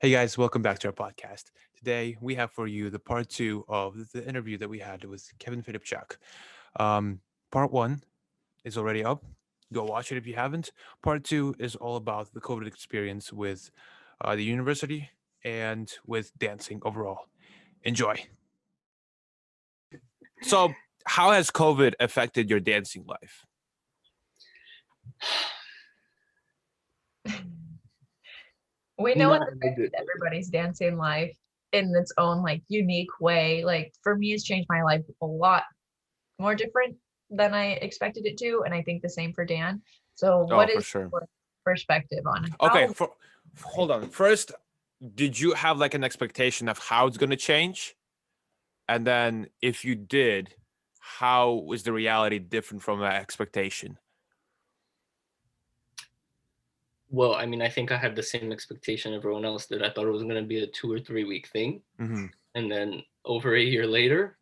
Hey guys, welcome back to our podcast. Today we have for you the part two of the interview that we had with Kevin Filipczak. Um, part one is already up. Go watch it if you haven't. Part two is all about the COVID experience with the university and with dancing overall. Enjoy. So, how has COVID affected your dancing life? We know Not it's in a affected good way. everybody's dancing life in its own unique way. Like for me, it's changed my life a lot more different than I expected it to, and I think the same for Dan. So, Oh, what for is sure. your perspective on Okay, how? hold on. First, did you have like an expectation of how it's going to change? And then if you did, how was the reality different from that expectation? Well, I mean, I think I had the same expectation everyone else did. I thought it was going to be a 2 or 3 week thing. Mm-hmm. And then over a year later,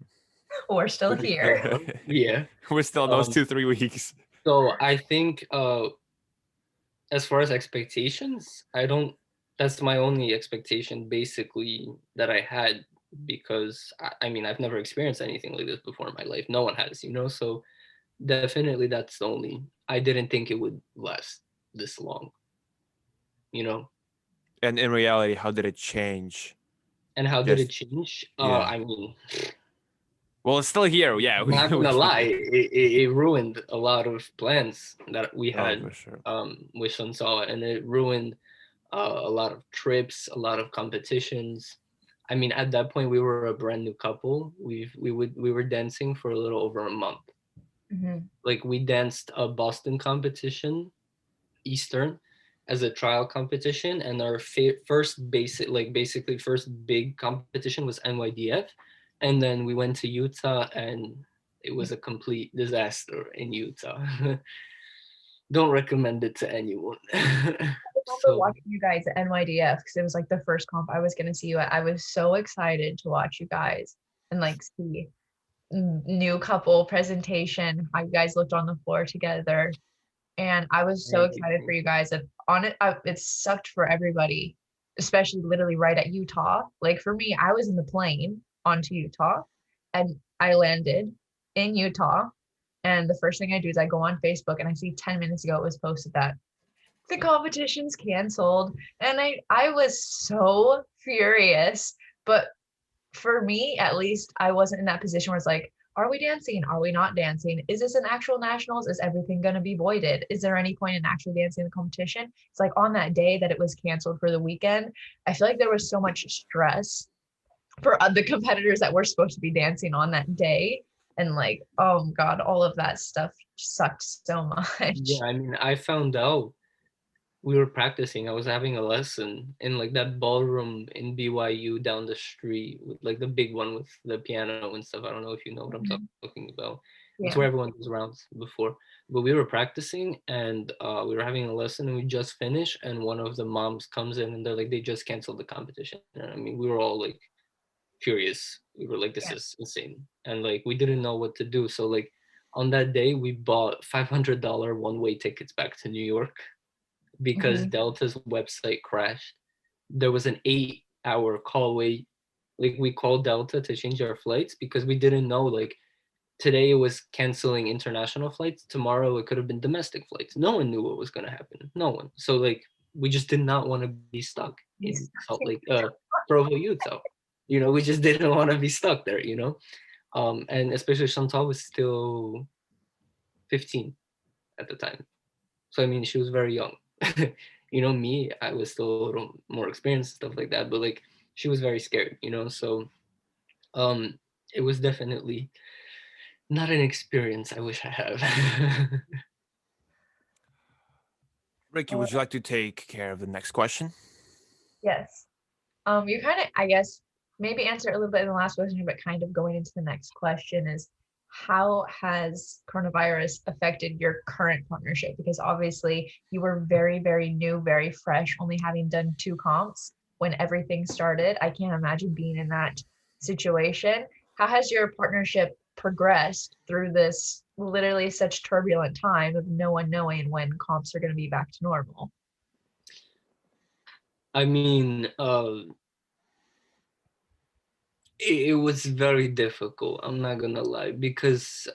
We're still here. yeah. We're still in those Um, 2 3 weeks. so I think as far as expectations, I don't, that's my only expectation basically that I had because I mean, I've never experienced anything like this before in my life. No one has, So definitely that's the only, I didn't think it would last this long, you know? And in reality, how did it change? And how did it Just change? yeah. I mean, Well, it's still here. Yeah, not we gonna lie, can. it ruined a lot of plans that we Oh, had for sure. with Sansawa, and it ruined a lot of trips, a lot of competitions. I mean, at that point, we were a brand new couple. We were dancing for a little over a month. Mhm. Like we danced a Boston competition, Eastern, as a trial competition, and our first basic, like basically first big competition was NYDF, and then we went to Utah, and it was a complete disaster in Utah. Don't recommend it to anyone. I remember So watching you guys at NYDF because it was like the first comp I was going to see you at. I was so excited to watch you guys and see new couple presentation, how you guys looked on the floor together. And I was so thank you. excited for you guys. And on it, it sucked for everybody, especially literally right at Utah. Like for me, I was in the plane onto Utah, and I landed in Utah. And the first thing I do is I go on Facebook and I see 10 minutes ago it was posted that the competition's canceled. And I was so furious. But for me, at least, I wasn't in that position where it's like, are we dancing? Are we not dancing? Is this an actual nationals? Is everything going to be voided? Is there any point in actually dancing the competition? It's like on that day that it was canceled for the weekend, I feel like there was so much stress for the competitors that were supposed to be dancing on that day. And oh God, all of that stuff sucked so Yeah, much. I mean, I found out we were practicing. I was having a lesson in like that ballroom in BYU down the street, with like the big one with the piano and stuff. I don't know if you know what I'm Mhm. talking about. It's where Yeah. everyone goes around before. But we were practicing, and we were having a lesson, and we just finished. And one of the moms comes in, and they're like, they just canceled the competition. And I mean, we were all like furious. We were like, this Yeah. is insane. And like, we didn't know what to do. So, like, on that day, we bought $500 one-way tickets back to New York because Mhm. Delta's website crashed. There was an 8 hour call wait. Like we called Delta to change our flights because we didn't know, like, today it was canceling international flights. Tomorrow it could have been domestic flights. No one knew what was gonna happen. No one. So like we just did not want to be stuck in He's Salt Lake, Provo, Utah. We just didn't want to be stuck there. And especially Chantal was still 15 at the time. So I mean, she was very young. Me, I was still a little more experienced, stuff like that. But like, she was very scared. So um, it was definitely not an experience I wish I have. Ricky, uh, would you like to take care of the next question? yes. You kind of, I guess, maybe answer it a little bit in the last question, but kind of going into the next question is how has coronavirus affected your current partnership? Because obviously you were very, very new, very fresh, only having done two comps when everything started. I can't imagine being in that situation. How has your partnership progressed through this literally such turbulent time of no one knowing when comps are going to be back to normal? I mean, it was very difficult. I'm not gonna lie, because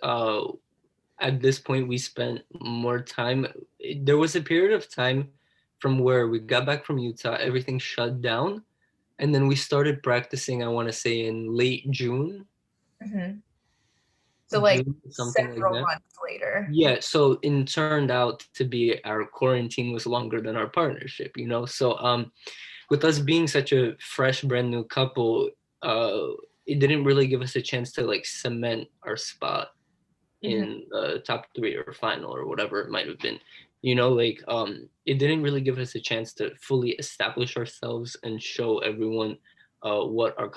at this point we spent more time. There was a period of time from where we got back from Utah, everything shut down, and then we started practicing. I want to say in late June, Hmm. So like something like several that. months later. Yeah, so it turned out to be our quarantine was longer than our partnership, you know. So with us being such a fresh, brand new couple, it didn't really give us a chance to like cement our spot Hmm. in the top three or final or whatever it might have been. You know, like it didn't really give us a chance to fully establish ourselves and show everyone what our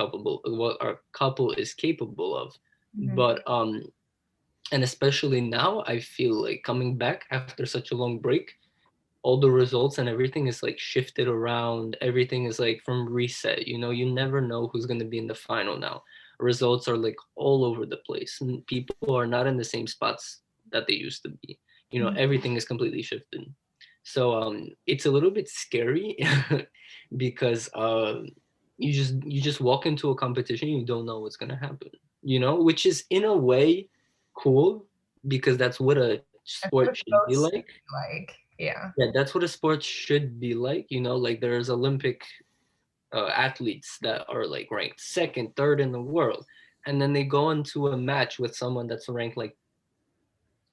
couple is capable of. Hmm. But and especially now, I feel like coming back after such a long break, all the results and everything is like shifted around. Everything is like from reset. You know, you never know who's going to be in the final now. Results are like all over the place, and people are not in the same spots that they used to be. You know, everything is completely shifted. So it's a little bit scary because you just walk into a competition, you don't know what's going to happen, you know, which is in a way cool, because that's what a That's what sport it's should be supposed to like. be like. Yeah. Yeah, that's what a sport should be like. You know, like there's Olympic athletes that are like ranked second, third in the world, and then they go into a match with someone that's ranked like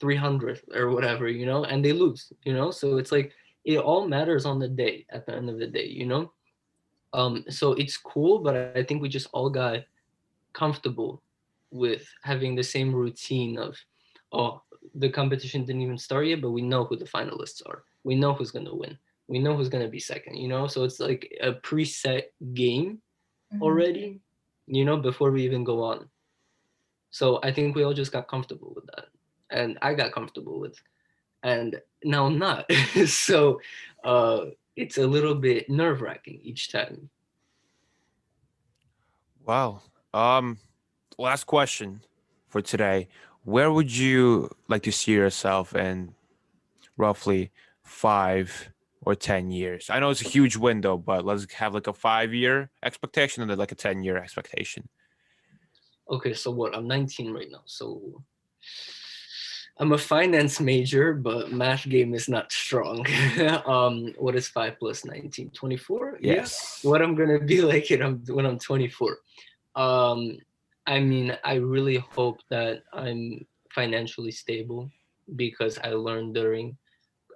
300th or whatever, you know, and they lose. You know, so it's like it all matters on the day. At the end of the day, you know. So it's cool, but I think we just all got comfortable with having the same routine of, oh, the competition didn't even start yet, but we know who the finalists are. We know who's gonna win. We know who's gonna be second. You know, so it's like a preset game Hmm. already. You know, before we even go on. So I think we all just got comfortable with that, and I got comfortable with, and now I'm not. So it's a little bit nerve wracking each time. Wow. Um, Last question for today. Where would you like to see yourself in roughly 5 or 10 years? I know it's a huge window, but let's have like a 5 year expectation and then like a 10 year expectation. Okay, so what? I'm 19 right now, so I'm a finance major, but math game is not strong. What is 5 plus 19? 24? Yeah. Yes. What I'm gonna be like when I'm 24. Um, I mean, I really hope that I'm financially stable, because I learned during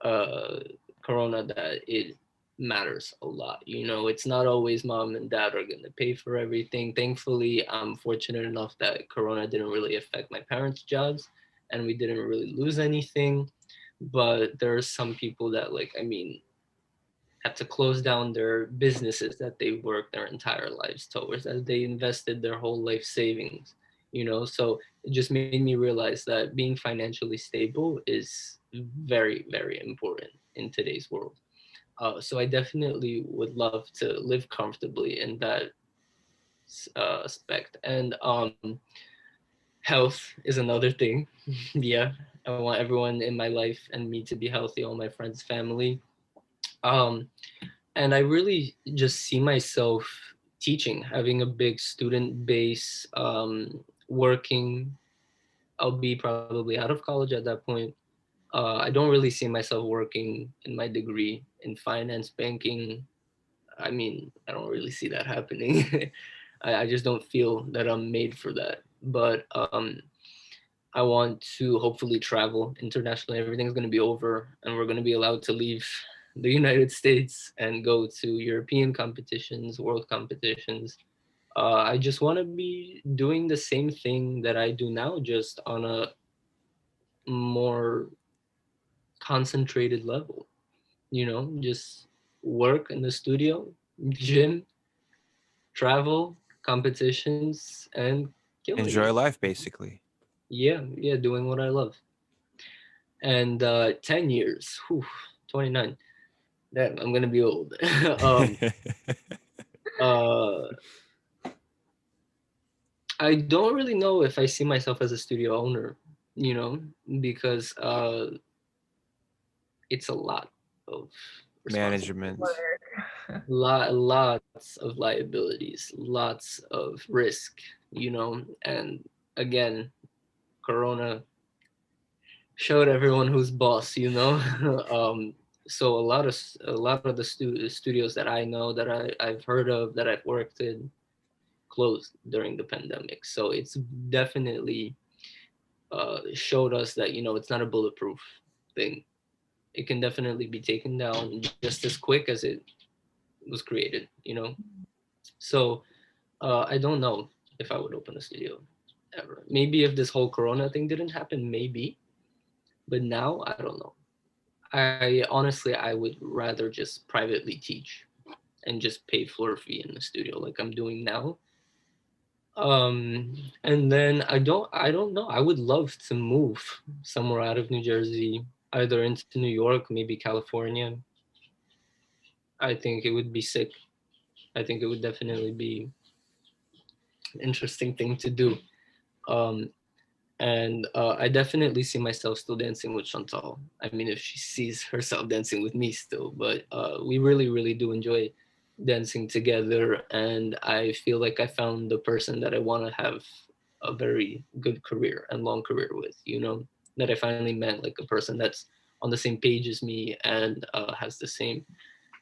uh, Corona that it matters a lot. You know, it's not always mom and dad are going to pay for everything. Thankfully, I'm fortunate enough that Corona didn't really affect my parents' jobs, and we didn't really lose anything. But there are some people that, like, I mean, had to close down their businesses that they worked their entire lives towards, as they invested their whole life savings, you know. So it just made me realize that being financially stable is very, very important in today's world. So I definitely would love to live comfortably in that aspect. And health is another thing. Yeah, I want everyone in my life and me to be healthy, all my friends, family. um, and I really just see myself teaching, having a big student base, working. I'll be probably out of college at that point. I don't really see myself working in my degree in finance, banking. I mean, I don't really see that happening. I just don't feel that I'm made for that. But I want to hopefully travel internationally. Everything's going to be over, and we're going to be allowed to leave the United States and go to European competitions, world competitions. I just want to be doing the same thing that I do now, just on a more concentrated level. You know, just work in the studio, gym, travel, competitions, and killing Enjoy it. life, basically. Yeah, yeah, doing what I love. And 10 years, whew, 29. Damn, I'm gonna be old. uh, I don't really know if I see myself as a studio owner, you know, because it's a lot of responsibility. Management. Work. Lots of liabilities, lots of risk, and again, Corona showed everyone who's boss. So a lot of the studios that I know, that I've heard of, that I've worked in, closed during the pandemic. So it's definitely showed us that it's not a bulletproof thing. It can definitely be taken down just as quick as it was created. So I don't know if I would open a studio ever. Maybe if this whole Corona thing didn't happen, maybe. But now I don't know. I honestly, I would rather just privately teach and just pay floor fee in the studio like I'm doing now. And then I don't know. I would love to move somewhere out of New Jersey, either into New York, maybe California. I think it would be sick. I think it would definitely be an interesting thing to do. Um, and I definitely see myself still dancing with Chantal. I mean, if she sees herself dancing with me still, but we really, really do enjoy dancing together, and I feel like I found the person that I want to have a very good career and long career with. That I finally met like a person that's on the same page as me and has the same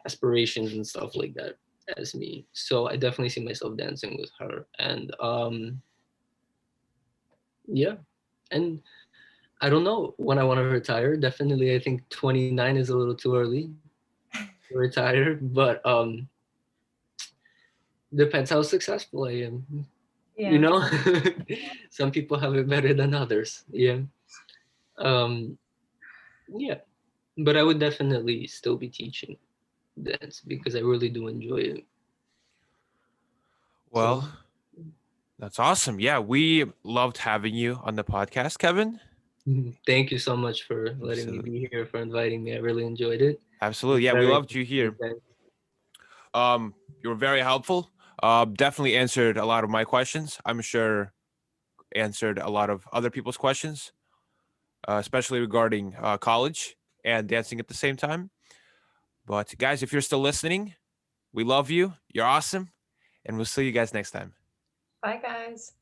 aspirations and stuff like that as me. So I definitely see myself dancing with her, and yeah. And I don't know when I want to retire. Definitely, I think 29 is a little too early to retire, but depends how successful I am. You Yeah. know, some people have it better than others. Yeah. Um, yeah. But I would definitely still be teaching dance because I really do enjoy it. So, Well, that's awesome. Yeah, we loved having you on the podcast, Kevin. thank you so much for letting me Absolutely. be here, for inviting me. I really enjoyed it. It was Absolutely. Yeah, we very loved you interesting, here. guys. You were very helpful. Definitely answered a lot of my questions. I'm sure answered a lot of other people's questions, especially regarding college and dancing at the same time. But guys, if you're still listening, we love you. You're awesome. And we'll see you guys next time. Bye, guys.